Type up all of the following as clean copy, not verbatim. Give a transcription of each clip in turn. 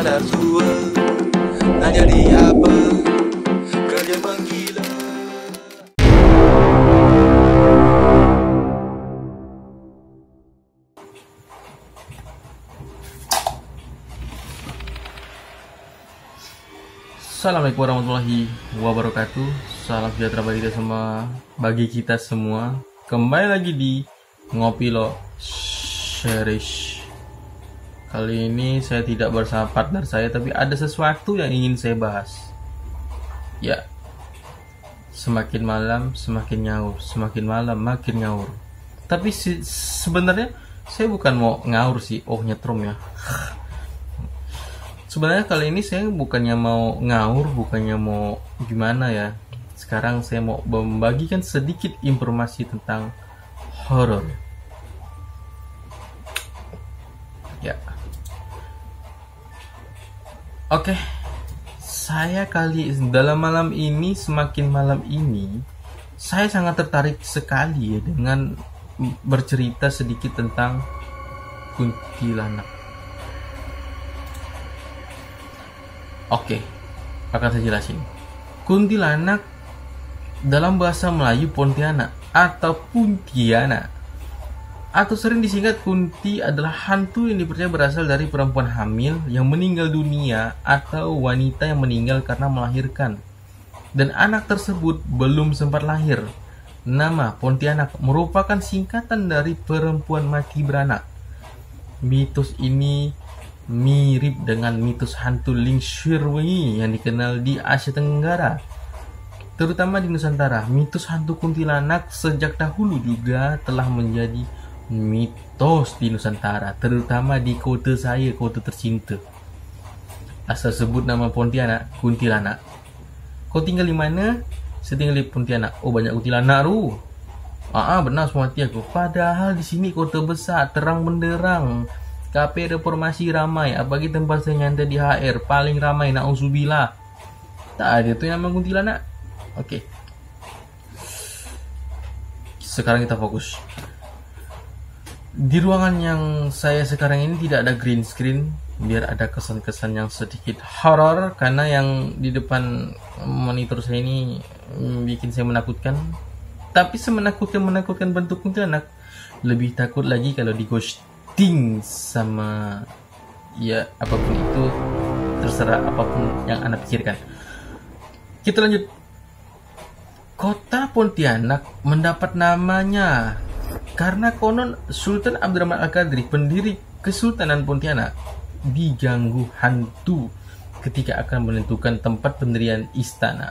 sadar tua. Nak jadi apa? Kerja menggila. Assalamualaikum warahmatullahi wabarakatuh. Salam sejahtera bagi kita semua. Kembali lagi di Ngopi Lo Cherish. Kali ini saya tidak bersama partner saya, tapi ada sesuatu yang ingin saya bahas. Ya, semakin malam semakin nyaur, semakin malam makin nyaur. Tapi sebenarnya saya bukan mau ngaur sih. Oh, nyetrum ya. Sebenarnya kali ini saya bukannya mau ngaur, bukannya mau gimana ya. Sekarang saya mau membagikan sedikit informasi tentang horor. Ya. Oke. Saya dalam malam ini, semakin malam ini, saya sangat tertarik sekali ya dengan bercerita sedikit tentang kuntilanak. Oke, akan saya jelasin. Kuntilanak dalam bahasa Melayu Pontianak atau Puntiana, atau sering disingkat Kunti, adalah hantu yang dipercaya berasal dari perempuan hamil yang meninggal dunia atau wanita yang meninggal karena melahirkan dan anak tersebut belum sempat lahir. Nama Pontianak merupakan singkatan dari perempuan mati beranak. Mitos ini mirip dengan mitos hantu Ling Shirwengi yang dikenal di Asia Tenggara, terutama di Nusantara. Mitos hantu kuntilanak sejak dahulu juga telah menjadi mitos di Nusantara, terutama di kota saya, kota tercinta. Asal sebut nama Pontianak, kuntilanak. Kau tinggal di mana? Saya tinggal di Pontianak. Oh, banyak kuntilanak tu. Benar semua hati aku. Padahal di sini kota besar, terang benderang. Kafe reformasi ramai, apalagi tempat saya nyantai di HR paling ramai, na'udzubillah. Tak ada tuh yang nama kuntilanak. Oke. Sekarang kita fokus. Di ruangan yang saya sekarang ini tidak ada green screen, biar ada kesan-kesan yang sedikit horor, karena yang di depan monitor saya ini bikin saya menakutkan. Tapi semenakutkan bentuk kuntilanak, lebih takut lagi kalau di sama ya apapun itu, terserah apapun yang Anda pikirkan. Kita lanjut. Kota Pontianak mendapat namanya karena konon Sultan Abdurrahman Al-Qadri, pendiri Kesultanan Pontianak, diganggu hantu ketika akan menentukan tempat pendirian istana.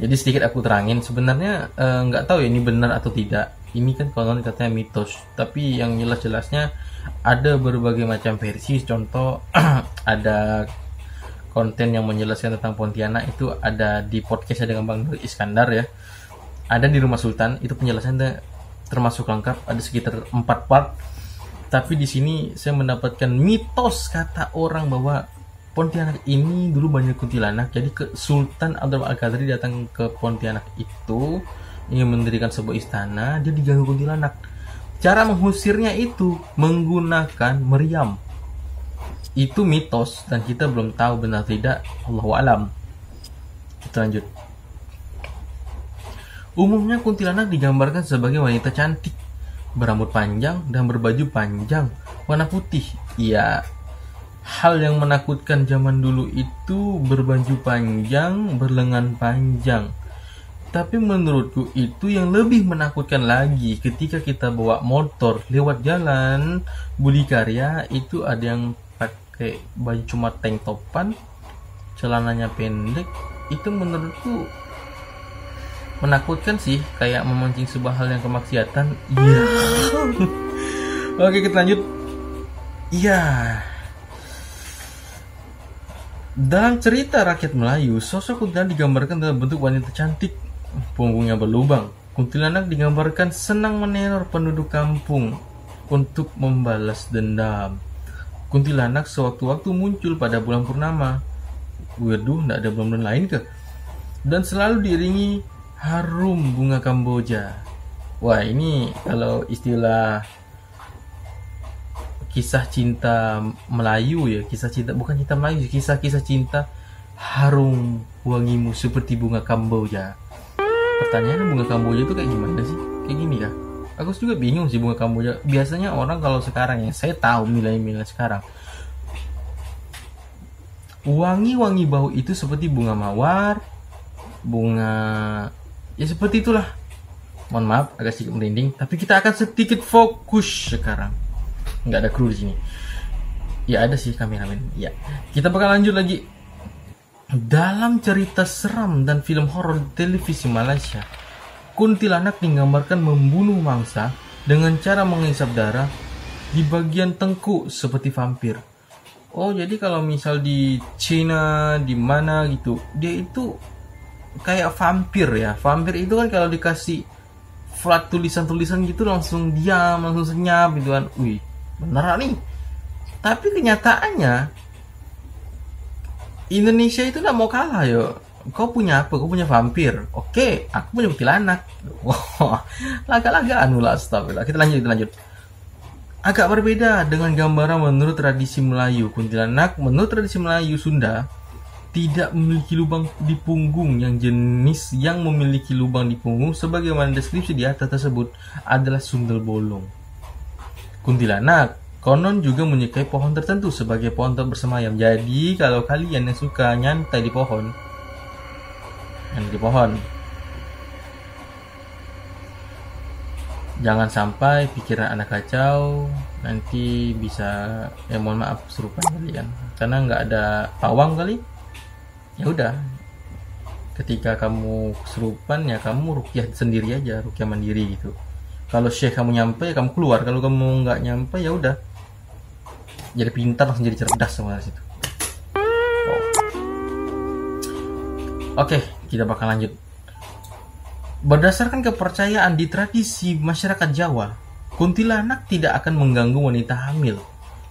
Jadi sedikit aku terangin, sebenarnya nggak tahu ya ini benar atau tidak. Ini kan konon katanya mitos, tapi yang jelas-jelasnya ada berbagai macam versi. Contoh ada konten yang menjelaskan tentang Pontianak, itu ada di podcast dengan Bang Nur Iskandar ya. Ada di Rumah Sultan, itu penjelasannya termasuk lengkap, ada sekitar 4 part. Tapi di sini saya mendapatkan mitos kata orang bahwa Pontianak ini dulu banyak kuntilanak. Jadi Sultan Abdurrahman Al-Qadri datang ke Pontianak itu ingin mendirikan sebuah istana, dia diganggu kuntilanak. Cara mengusirnya itu menggunakan meriam. Itu mitos dan kita belum tahu benar tidak, Allahu a'lam. Kita lanjut. Umumnya kuntilanak digambarkan sebagai wanita cantik, berambut panjang dan berbaju panjang warna putih. Ya, hal yang menakutkan zaman dulu itu berbaju panjang, berlengan panjang. Tapi menurutku itu yang lebih menakutkan lagi ketika kita bawa motor lewat jalan Budi Karya, itu ada yang pakai baju cuma tank topan, celananya pendek. Itu menurutku menakutkan sih, kayak memancing sebuah hal yang kemaksiatan. Iya. Oke, kita lanjut. Iya. Dalam cerita rakyat Melayu, sosok kuntilanak digambarkan dalam bentuk wanita cantik, punggungnya berlubang. Kuntilanak digambarkan senang meneror penduduk kampung untuk membalas dendam. Kuntilanak sewaktu-waktu muncul pada bulan purnama. Waduh, nggak ada bulan lain ke? Dan selalu diiringi harum bunga Kamboja. Wah, ini kalau istilah kisah cinta Melayu ya, kisah cinta bukan cinta Melayu, kisah-kisah cinta harum wangimu seperti bunga kamboja. Pertanyaannya bunga kamboja itu kayak gimana sih? Kayak gini kah? Aku juga bingung sih bunga kamboja. Biasanya orang kalau sekarang ya, saya tahu milenial sekarang, wangi-wangi bau itu seperti bunga mawar, bunga ya seperti itulah. Mohon maaf agak sedikit merinding, tapi kita akan sedikit fokus sekarang. Nggak ada kru di sini. Ya ada sih kameramen. Ya, kita bakal lanjut lagi. Dalam cerita seram dan film horor televisi Malaysia, kuntilanak digambarkan membunuh mangsa dengan cara menghisap darah di bagian tengkuk seperti vampir. Oh, jadi kalau misal di Cina, di mana gitu, dia itu kayak vampir ya. Vampir itu kan kalau dikasih flat tulisan-tulisan gitu langsung diam, langsung senyap gitu kan. Wih, beneran nih. Tapi kenyataannya Indonesia itu gak mau kalah yo. Kau punya apa? Kau punya vampir. Oke, aku punya kuntilanak. Wah, laga-lagaan mula, astagfirullah. Kita lanjut. Agak berbeda dengan gambaran menurut tradisi Melayu. Kuntilanak menurut tradisi Melayu Sunda tidak memiliki lubang di punggung. Yang jenis yang memiliki lubang di punggung sebagaimana deskripsi di atas tersebut adalah sundel bolong. Kuntilanak konon juga menyukai pohon tertentu sebagai pohon tempat bersemayam. Jadi kalau kalian yang suka nyantai di pohon, jangan sampai pikiran Anda kacau, nanti bisa mohon maaf serupan kalian. Karena nggak ada pawang kali. Ya udah. Ketika kamu kesurupan ya kamu rukyah sendiri aja, rukyah mandiri gitu. Kalau syekh kamu nyampe ya kamu keluar, kalau kamu nggak nyampe ya udah. Jadi pintar langsung jadi cerdas sama situ. Oke, kita bakal lanjut. Berdasarkan kepercayaan di tradisi masyarakat Jawa, kuntilanak tidak akan mengganggu wanita hamil.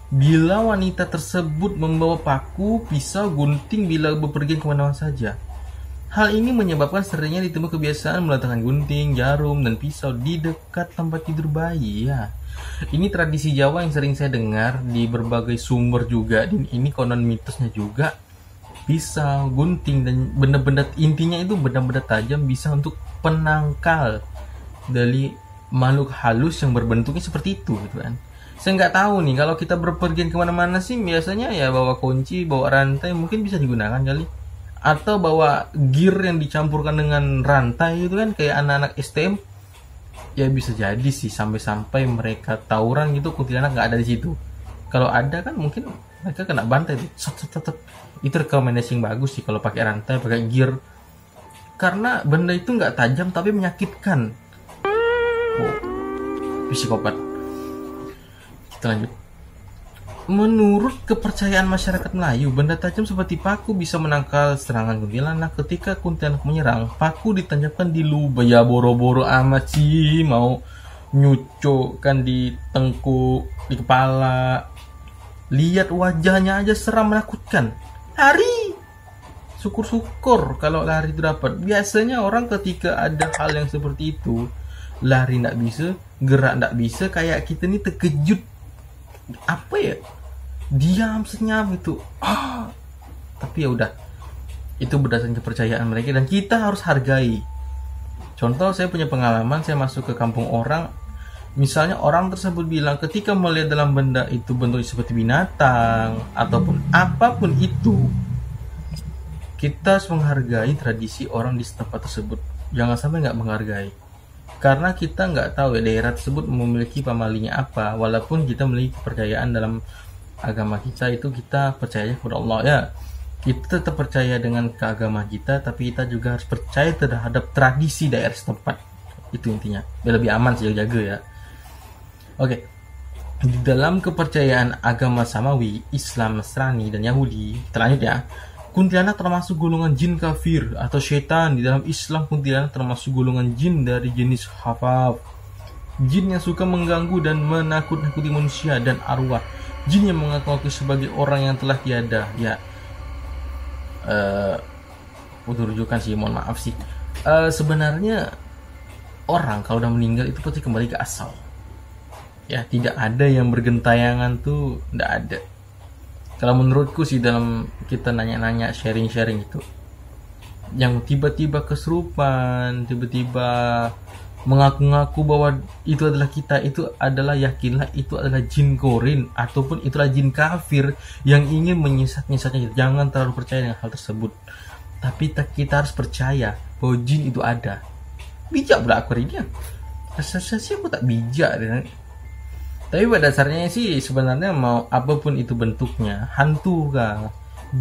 Bila wanita tersebut membawa paku, pisau, gunting bila bepergian kemana-mana saja. Hal ini menyebabkan seringnya ditemui kebiasaan meletakkan gunting, jarum, dan pisau di dekat tempat tidur bayi. Ya, ini tradisi Jawa yang sering saya dengar di berbagai sumber juga. Dan ini konon mitosnya juga. Pisau, gunting, dan benda-benda intinya itu benda-benda tajam bisa untuk penangkal dari makhluk halus yang berbentuknya seperti itu gitu kan. Saya nggak tahu nih kalau kita berpergian kemana-mana sih biasanya ya bawa kunci, bawa rantai mungkin bisa digunakan kali. Atau bawa gear yang dicampurkan dengan rantai gitu kan, kayak anak-anak STM. Ya bisa jadi sih sampai-sampai mereka tawuran gitu kuntilanak nggak ada di situ. Kalau ada kan mungkin mereka kena bantai tuh. Itu rekomendasi yang bagus sih kalau pakai rantai, pakai gear. Karena benda itu nggak tajam tapi menyakitkan. Oh, psikopat. Kita lanjut. Menurut kepercayaan masyarakat Melayu, benda tajam seperti paku bisa menangkal serangan kuntilanak. Ketika kuntilanak menyerang, paku ditancapkan di lubang. Ya boro-boro amat sih, mau nyucukkan di tengkuk, di kepala. Lihat wajahnya aja seram menakutkan. Lari. Syukur-syukur kalau lari itu dapat. Biasanya orang ketika ada hal yang seperti itu, lari nggak bisa, gerak nggak bisa, kayak kita nih terkejut. Apa ya, diam senyap gitu. Tapi ya udah, itu berdasarkan kepercayaan mereka dan kita harus hargai. Contoh, saya punya pengalaman, saya masuk ke kampung orang, misalnya orang tersebut bilang ketika melihat dalam benda itu bentuknya seperti binatang ataupun apapun itu, kita harus menghargai tradisi orang di tempat tersebut. Jangan sampai nggak menghargai. Karena kita nggak tahu ya daerah tersebut memiliki pamalinya apa. Walaupun kita memiliki kepercayaan dalam agama kita, itu kita percaya kepada Allah ya. Kita tetap percaya dengan keagamaan kita, tapi kita juga harus percaya terhadap tradisi daerah setempat. Itu intinya. Biar lebih aman sih, jaga ya. Oke. Di dalam kepercayaan agama Samawi, Islam, Nasrani, dan Yahudi, kita lanjut ya. Kuntilanak termasuk golongan jin kafir atau syaitan. Di dalam Islam, kuntilanak termasuk golongan jin dari jenis hafaf. Jin yang suka mengganggu dan menakut-nakuti manusia dan arwah. Jin yang mengaku sebagai orang yang telah tiada. Ya, untuk rujukan sih, mohon maaf sih. Sebenarnya orang kalau udah meninggal itu pasti kembali ke asal. ya tidak ada yang bergentayangan tuh, tidak ada. Kalau menurutku sih, dalam kita nanya-nanya, sharing-sharing itu, yang tiba-tiba kesurupan, tiba-tiba mengaku-ngaku bahwa itu adalah kita, itu adalah, yakinlah itu adalah jin korin ataupun itulah jin kafir yang ingin menyesat-nyesatnya. Jangan terlalu percaya dengan hal tersebut, tapi kita harus percaya bahwa jin itu ada. Bijak pula aku ini, rasa aku tak bijak. Tapi pada dasarnya sih sebenarnya mau apapun itu bentuknya, hantu kah,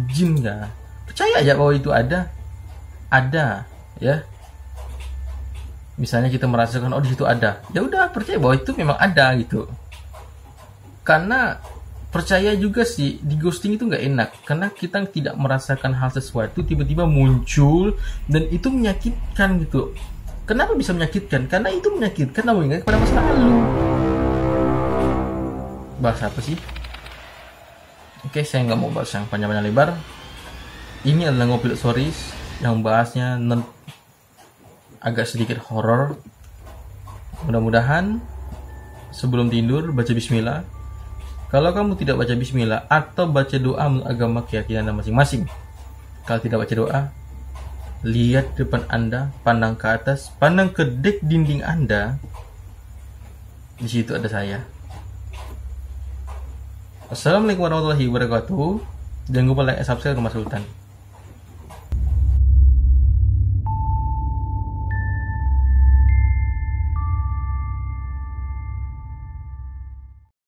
jin kah, percaya aja bahwa itu ada ya. Misalnya kita merasakan di situ ada, ya udah percaya bahwa itu memang ada gitu. Karena percaya juga sih di ghosting itu nggak enak, karena kita tidak merasakan hal sesuatu tiba-tiba muncul dan itu menyakitkan gitu. Kenapa bisa menyakitkan? Karena itu menyakitkan dan mengingat kepada masa lalu. Bahas apa sih? Oke, saya nggak mau bahas yang panjang-panjang lebar. Ini adalah Ngopil Stories yang bahasnya agak sedikit horor. Mudah-mudahan sebelum tidur baca bismillah. Kalau kamu tidak baca bismillah atau baca doa menurut agama keyakinan Anda masing-masing, kalau tidak baca doa, lihat depan Anda, pandang ke atas, pandang ke dek dinding Anda. Di situ ada saya. Assalamualaikum warahmatullahi wabarakatuh. Jangan lupa like, subscribe ke Mas Sultan.